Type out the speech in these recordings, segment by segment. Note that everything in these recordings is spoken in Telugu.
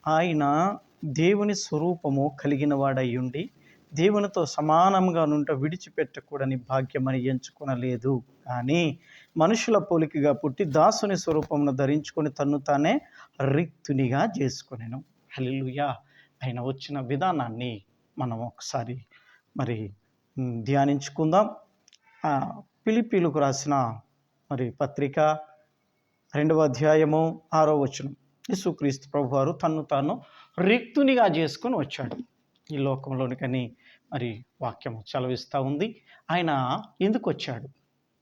ఆయన దేవుని స్వరూపము కలిగిన వాడయ్యుండి దేవునితో సమానంగా నుంట విడిచిపెట్టకూడని భాగ్యమని ఎంచుకొనలేదు. కానీ మనుషుల పోలికగా పుట్టి దాసుని స్వరూపమును ధరించుకొని తన్ను తానే రిక్తునిగా చేసుకొనెను. హల్లెలూయా. ఆయన వచ్చిన విధానాన్ని మనం ఒకసారి మరి ధ్యానించుకుందాం. ఫిలిప్పీలకు రాసిన పత్రిక 2వ అధ్యాయము 6వ వచనం. యేసుక్రీస్తు ప్రభువారు తన్ను తాను రిక్తునిగా చేసుకొని వచ్చాడు ఈ లోకంలోనికని వాక్యము చలవిస్తూ ఉంది. ఆయన ఎందుకు వచ్చాడు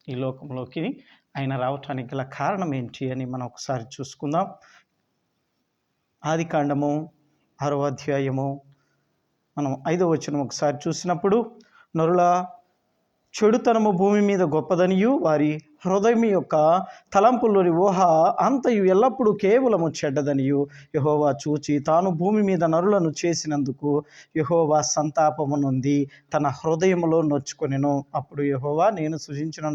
ఈ లోకంలోకి? ఆయన రావటానికి గల కారణం ఏంటి అని మనం ఒకసారి చూసుకుందాం. ఆదికాండము 6వ అధ్యాయము మనం 5వ వచనం ఒకసారి చూసినప్పుడు, నరుల చెడుతనము భూమి మీద గొప్పదనియు వారి హృదయం యొక్క తలంపుల్లోని ఊహ అంతయు ఎల్లప్పుడూ కేవలము చెడ్డదనియు యెహోవా చూచి తాను భూమి మీద నరులను చేసినందుకు యెహోవా సంతాపము నొంది తన హృదయములో నొచ్చుకొనెను. అప్పుడు యెహోవా, నేను సృజించిన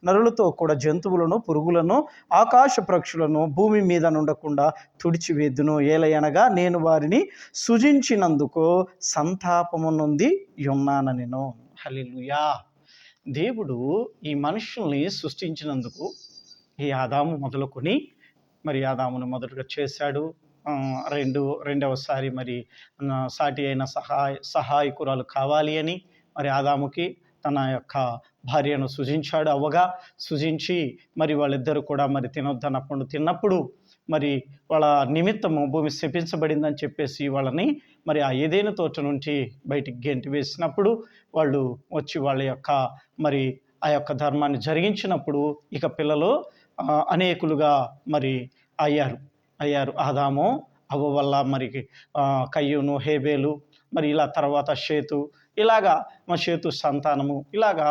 నరులతో కూడా జంతువులను, పురుగులను, ఆకాశ పక్షులను భూమి మీద నుండకుండా తుడిచివేద్దును. ఏలయనగా నేను వారిని సృజించినందుకు సంతాపము నొంది ఉన్నానెను. హల్లెలూయా. దేవుడు ఈ మనుషుల్ని సృష్టించినందుకు ఈ ఆదాము ఆదామును మొదటగా చేశాడు. రెండవసారి సాటి అయిన సహాయకురాలు కావాలి అని ఆదాముకి తన యొక్క భార్యను సృజించాడు. అవ్వగా సృజించి వాళ్ళిద్దరూ కూడా తినొద్దన్న పండు తిన్నప్పుడు వాళ్ళ నిమిత్తము భూమి శపించబడిందని చెప్పేసి వాళ్ళని ఆ ఏదైనా తోట నుంచి బయటికి గెంటి వేసినప్పుడు వాళ్ళు వచ్చి వాళ్ళ యొక్క ఆ యొక్క ధర్మాన్ని జరిగించినప్పుడు ఇక పిల్లలు అనేకులుగా అయ్యారు. ఆదాము అవ్వ వల్ల కయ్యూను, హేబేలు ఇలా తర్వాత షేతు, ఇలాగా షేతు సంతానము ఇలాగా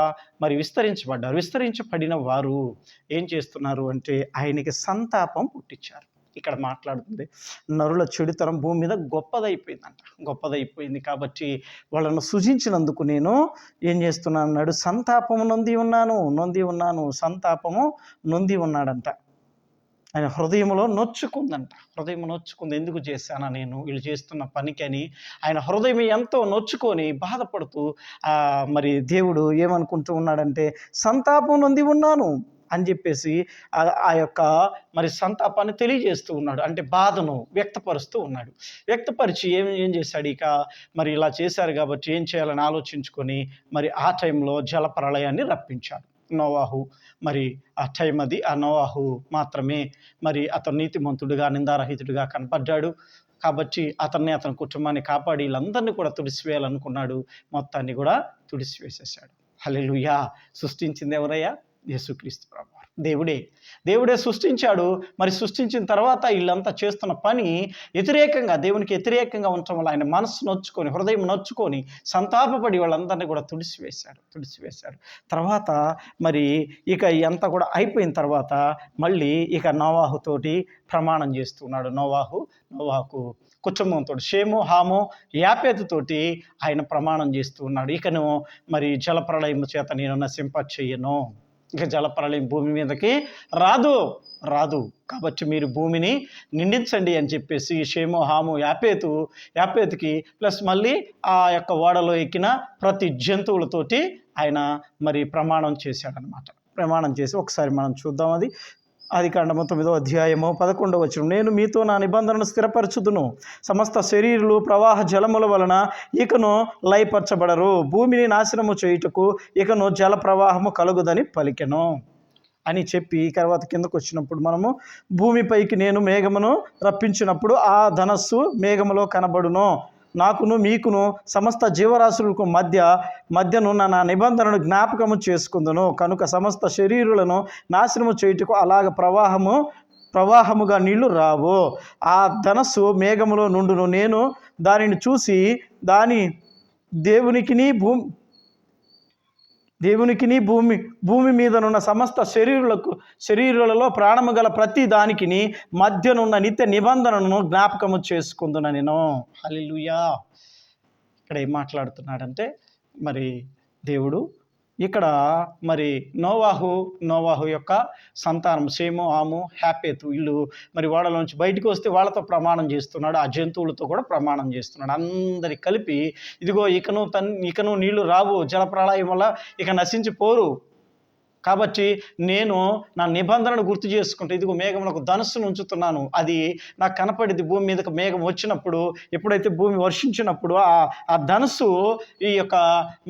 విస్తరించబడ్డారు. విస్తరించబడిన వారు ఏం చేస్తున్నారు అంటే ఆయనకి సంతాపం పుట్టించారు. ఇక్కడ మాట్లాడుతుంది నరుల చెడుతరం భూమి మీద గొప్పదైపోయింది కాబట్టి వాళ్ళను సృజించినందుకు నేను ఏం చేస్తున్నాను అన్నాడు, సంతాపము నొంది ఉన్నాడంట. ఆయన హృదయంలో నొచ్చుకుంది. ఎందుకు చేశానా నేను వీళ్ళు చేస్తున్న పనికని ఆయన హృదయం ఎంతో నొచ్చుకొని బాధపడుతూ దేవుడు ఏమనుకుంటూ ఉన్నాడంటే సంతాపం నొంది ఉన్నాను అని చెప్పేసి ఆ యొక్క సంతాపాన్ని తెలియజేస్తూ ఉన్నాడు. అంటే బాధను వ్యక్తపరుస్తూ ఉన్నాడు. వ్యక్తపరిచి ఏం చేశాడు, ఇక ఇలా చేశారు కాబట్టి ఏం చేయాలని ఆలోచించుకొని ఆ టైంలో జలప్రళయాన్ని రప్పించాడు. నోవాహు ఆ టైం అది. ఆ నోవాహు మాత్రమే అతను నీతిమంతుడుగా, నిందారహితుడిగా కనపడ్డాడు. కాబట్టి అతన్ని, అతని కుటుంబాన్ని కాపాడి వీళ్ళందరినీ కూడా తుడిసివేయాలనుకున్నాడు. మొత్తాన్ని కూడా తుడిసివేసేసాడు. హల్లెలూయా. సృష్టించింది ఎవరయ్యా? యేసుక్రీస్తు ప్రభువారు. దేవుడే సృష్టించాడు. సృష్టించిన తర్వాత వీళ్ళంతా చేస్తున్న పని దేవునికి వ్యతిరేకంగా ఉండటం వల్ల ఆయన మనసు నొచ్చుకొని, హృదయం నొచ్చుకొని సంతాపపడి వాళ్ళందరినీ కూడా తుడిసివేశాడు. తర్వాత ఇక ఇదంతా కూడా అయిపోయిన తర్వాత మళ్ళీ ఇక నోవాహుతోటి ప్రమాణం చేస్తున్నాడు. నోవాహుకు కుటుంబంతో షేము, హాము, యాపేతుతోటి ఆయన ప్రమాణం చేస్తూ ఉన్నాడు. ఇకను జలప్రళయం చేత నేను నశింపచేయను. ఇక జలప్రళయం భూమి మీదకి రాదు కాబట్టి మీరు భూమిని నిండించండి అని చెప్పేసి షేము, హాము, యాపేతుకి ప్లస్ మళ్ళీ ఆ యొక్క ఓడలో ఎక్కిన ప్రతి జంతువులతోటి ఆయన ప్రమాణం చేశాడనమాట. ప్రమాణం చేసి ఒకసారి మనం చూద్దాం. అది ఆదికాండము 9వ అధ్యాయము 11వ వచనం. నేను మీతో నా నిబంధనను స్థిరపరచుదును. సమస్త శరీరులు ప్రవాహ జలముల వలన ఇకను లయపరచబడరు. భూమిని నాశనము చేయుటకు ఇకను జల ప్రవాహము కలుగుదని పలికెను అని చెప్పి తర్వాత కిందకు వచ్చినప్పుడు మనము భూమిపైకి నేను మేఘమును రప్పించినప్పుడు ఆ ధనస్సు మేఘములో కనబడును. నాకును మీకును సమస్త జీవరాశులకు మధ్యను నా నిబంధనను జ్ఞాపకము చేసుకుందును. కనుక సమస్త శరీరులను నాశనము చేయుటకు అలాగ ప్రవాహముగా నీళ్లు రావు. ఆ ధనస్సు మేఘములో నుండును. నేను దానిని చూసి దాని దేవునికిని భూమి మీదనున్న సమస్త శరీరులలో ప్రాణము గల ప్రతి దానికిని మధ్యనున్న నిత్య నిబంధనను జ్ఞాపకము చేసుకుందున నేను. హల్లెలూయా. ఇక్కడ ఏం మాట్లాడుతున్నాడంటే దేవుడు ఇక్కడ మరి నోవాహు యొక్క సంతానం షేము, హాము, యాఫెతు వీళ్ళు మరి ఓడలోంచి బయటకు వస్తే వాళ్ళతో ప్రమాణం చేస్తున్నాడు, ఆ జంతువులతో కూడా ప్రమాణం చేస్తున్నాడు. అందరికి కలిపి ఇదిగో ఇకను నీళ్లు రావు, జలప్రళయం వల్ల ఇక నశించిపోరు, కాబట్టి నేను నా నిబంధనను గుర్తు చేసుకుంటే ఇదిగో మేఘంలో ఒక ధనుస్సును ఉంచుతున్నాను, అది నాకు కనపడింది. భూమి మీదకి మేఘం వచ్చినప్పుడు, ఎప్పుడైతే భూమి వర్షించినప్పుడు ఆ ధనుస్సు ఈ యొక్క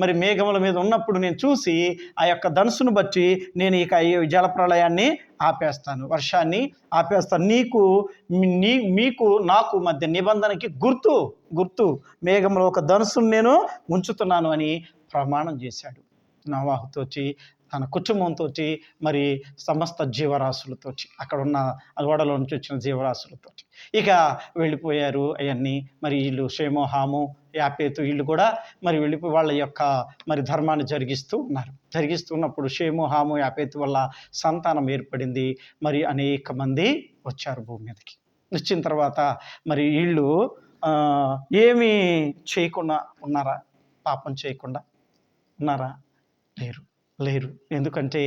మరి మేఘముల మీద ఉన్నప్పుడు నేను చూసి ఆ యొక్క ధనుస్సును బట్టి నేను ఇక ఈ జలప్రళయాన్ని ఆపేస్తాను, వర్షాన్ని ఆపేస్తాను. మీకు నాకు మధ్య నిబంధనకి గుర్తు మేఘంలో ఒక ధనుస్సును నేను ఉంచుతున్నాను అని ప్రమాణం చేశాడు నోవాహుతోటి, తన కుటుంబంతో, మరి సమస్త జీవరాశులతోటి, అక్కడ ఉన్న ఓడలో నుంచి వచ్చిన జీవరాశులతోటి ఇక వెళ్ళిపోయారు. అవన్నీ మరి వీళ్ళు షేము, హాము, యాఫెతు వీళ్ళు కూడా మరి వెళ్ళిపోయి వాళ్ళ యొక్క మరి ధర్మాన్ని జరిగిస్తున్నప్పుడు షేము, హాము, యాఫెతు వల్ల సంతానం ఏర్పడింది. మరి అనేక మంది వచ్చారు భూమి మీదకి. వచ్చిన తర్వాత మరి వీళ్ళు ఏమీ చేయకుండా ఉన్నారా? పాపం చేయకుండా ఉన్నారా? లేరు. ఎందుకంటే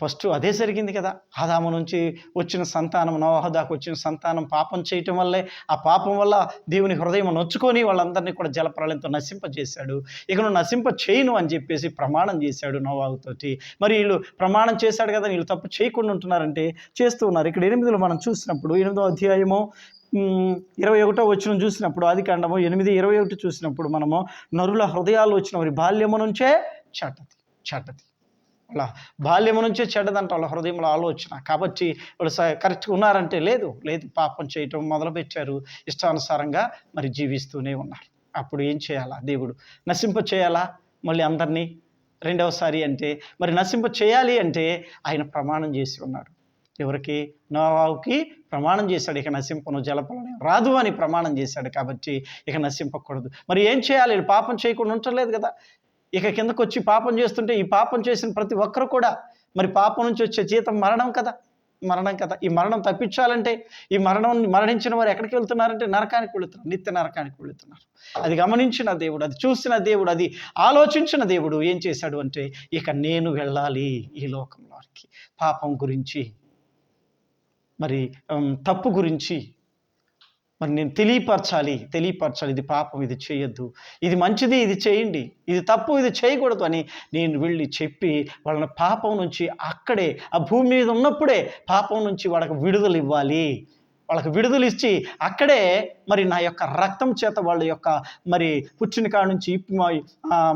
ఫస్ట్ అదే జరిగింది కదా, ఆదాము నుంచి వచ్చిన సంతానం, నోవాహు దాకా వచ్చిన సంతానం పాపం చేయటం వల్లే, ఆ పాపం వల్ల దేవుని హృదయం నొచ్చుకొని వాళ్ళందరినీ కూడా జలప్రళయంతో నశింపజేశాడు. ఇక నువ్వు నశింప చేయను అని చెప్పేసి ప్రమాణం చేశాడు నోవాహుతోటి. మరి వీళ్ళు ప్రమాణం చేశాడు కదా, వీళ్ళు తప్పు చేయకుండా ఉంటున్నారంటే చేస్తూ ఉన్నారు. ఇక్కడ 8లో మనం చూసినప్పుడు 8వ అధ్యాయము 21వ వచనం చూసినప్పుడు, ఆదికాండము 8:21 చూసినప్పుడు మనము నరుల హృదయాలు వచ్చిన వారి బాల్యము నుంచే చెడ్డది అలా బాల్యము నుంచే చెడ్డదంట వాళ్ళ హృదయంలో ఆలోచన. కాబట్టి వాళ్ళు కరెక్ట్గా ఉన్నారంటే లేదు, పాపం చేయటం మొదలుపెట్టారు, ఇష్టానుసారంగా మరి జీవిస్తూనే ఉన్నారు. అప్పుడు ఏం చేయాలా? దేవుడు నశింప చేయాలా మళ్ళీ అందరినీ రెండవసారి? అంటే మరి నశింప చేయాలి అంటే ఆయన ప్రమాణం చేసి ఉన్నాడు. ఎవరికి? నోవాహుకి ప్రమాణం చేశాడు, ఇక నశింపను, జలప్రళయం రాదు అని ప్రమాణం చేశాడు. కాబట్టి ఇక నశింపకూడదు. మరి ఏం చేయాలి? పాపం చేయకుండా ఉండలేదు కదా. ఇక కిందకు వచ్చి పాపం చేస్తుంటే ఈ పాపం చేసిన ప్రతి ఒక్కరు కూడా మరి పాపం నుంచి వచ్చే జీతం మరణం కదా. ఈ మరణం తప్పించాలంటే ఈ మరణించిన వారు ఎక్కడికి వెళ్తున్నారంటే నరకానికి వెళుతున్నారు, నిత్య నరకానికి వెళుతున్నారు. అది గమనించిన దేవుడు, అది చూసిన దేవుడు, అది ఆలోచించిన దేవుడు ఏం చేశాడు అంటే ఇక నేను వెళ్ళాలి ఈ లోకంలోకి, పాపం గురించి మరి తప్పు గురించి మరి నేను తెలియపరచాలి. ఇది పాపం, ఇది చేయొద్దు, ఇది మంచిది, ఇది చేయండి, ఇది తప్పు, ఇది చేయకూడదు అని నేను వెళ్ళి చెప్పి వాళ్ళని పాపం నుంచి అక్కడే ఆ భూమి మీద ఉన్నప్పుడే పాపం నుంచి వాళ్ళకి విడుదల ఇవ్వాలి. వాళ్ళకి విడుదల ఇచ్చి అక్కడే మరి నా యొక్క రక్తం చేత వాళ్ళ యొక్క మరి పుట్టిన కాడ నుంచి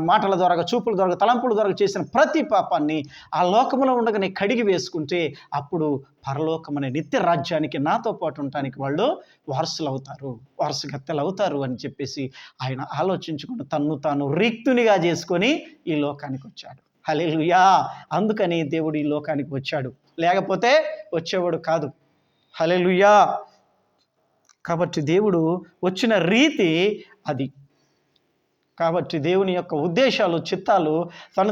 మాటల ద్వారా, చూపుల ద్వారా, తలంపుల ద్వారా చేసిన ప్రతి పాపాన్ని ఆ లోకంలో ఉండగానే కడిగి వేసుకుంటే అప్పుడు పరలోకమనే నిత్య రాజ్యానికి నాతో పాటు ఉండటానికి వాళ్ళు వారసుగత్తెలు అవుతారు అని చెప్పేసి ఆయన ఆలోచించుకుని తన్ను తాను రిక్తునిగా చేసుకొని ఈ లోకానికి వచ్చాడు. హల్లెలూయా! అందుకని దేవుడు ఈ లోకానికి వచ్చాడు, లేకపోతే వచ్చేవాడు కాదు. హల్లెలూయా! కాబట్టి దేవుడు వచ్చిన రీతి అది. కాబట్టి దేవుని యొక్క ఉద్దేశాలు, చిత్తాలు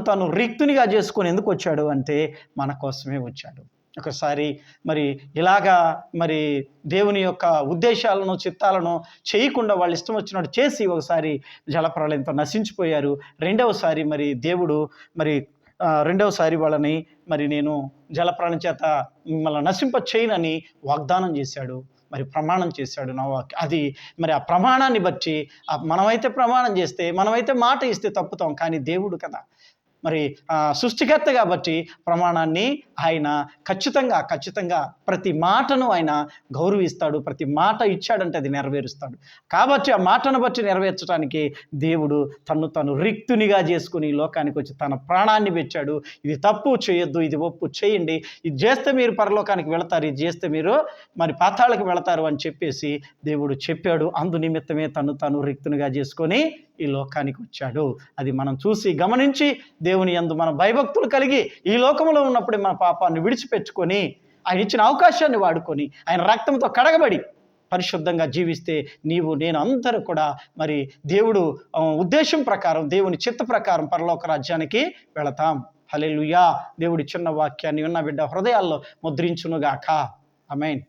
తను రిక్తునిగా చేసుకొని ఎందుకు వచ్చాడు అంటే మన కోసమే వచ్చాడు. ఒకసారి మరి ఇలాగా మరి దేవుని యొక్క ఉద్దేశాలను, చిత్తాలను చేయకుండా వాళ్ళు ఇష్టం వచ్చినట్టు చేసి ఒకసారి జలప్రళయంతో నశించిపోయారు. రెండవసారి మరి దేవుడు మరి రెండవసారి వాళ్ళని మరి నేను జలప్రళయం చేత మిమ్మల్ని నశింప చేయనని వాగ్దానం చేశాడు, మరి ప్రమాణం చేశాడు నోవాహుకి. అది మరి ఆ ప్రమాణాన్ని బట్టి మనమైతే ప్రమాణం చేస్తే, మనమైతే మాట ఇస్తే తప్పుతాం, కానీ దేవుడు కదా మరి సృష్టికర్త కాబట్టి ప్రమాణాన్ని ఆయన ఖచ్చితంగా ప్రతి మాటను ఆయన గౌరవిస్తాడు. ప్రతి మాట ఇచ్చాడంటే అది నెరవేరుస్తాడు. కాబట్టి ఆ మాటను బట్టి నెరవేర్చడానికి దేవుడు తను రిక్తునిగా చేసుకుని లోకానికి వచ్చి తన ప్రాణాన్ని పెట్టాడు. ఇది తప్పు చేయొద్దు, ఇది ఒప్పు చేయండి, ఇది చేస్తే మీరు పరలోకానికి వెళతారు, ఇది చేస్తే మీరు మరి పాతాళానికి వెళతారు అని చెప్పేసి దేవుడు చెప్పాడు. అందు నిమిత్తమే తను రిక్తునిగా చేసుకొని ఈ లోకానికి వచ్చాడు. అది మనం చూసి గమనించి దేవుని యందు మన భయభక్తులు కలిగి ఈ లోకంలో ఉన్నప్పుడే మన పాపాన్ని విడిచిపెట్టుకొని ఆయన ఇచ్చిన అవకాశాన్ని వాడుకొని ఆయన రక్తంతో కడగబడి పరిశుద్ధంగా జీవిస్తే నీవు నేను అందరూ కూడా మరి దేవుడు ఉద్దేశం ప్రకారం, దేవుని చిత్త ప్రకారం పరలోక రాజ్యానికి వెళతాం. హల్లెలూయా! దేవుడి చిన్న వాక్యాన్ని ఉన్న బిడ్డ హృదయాల్లో ముద్రించునుగాక. ఆమేన్.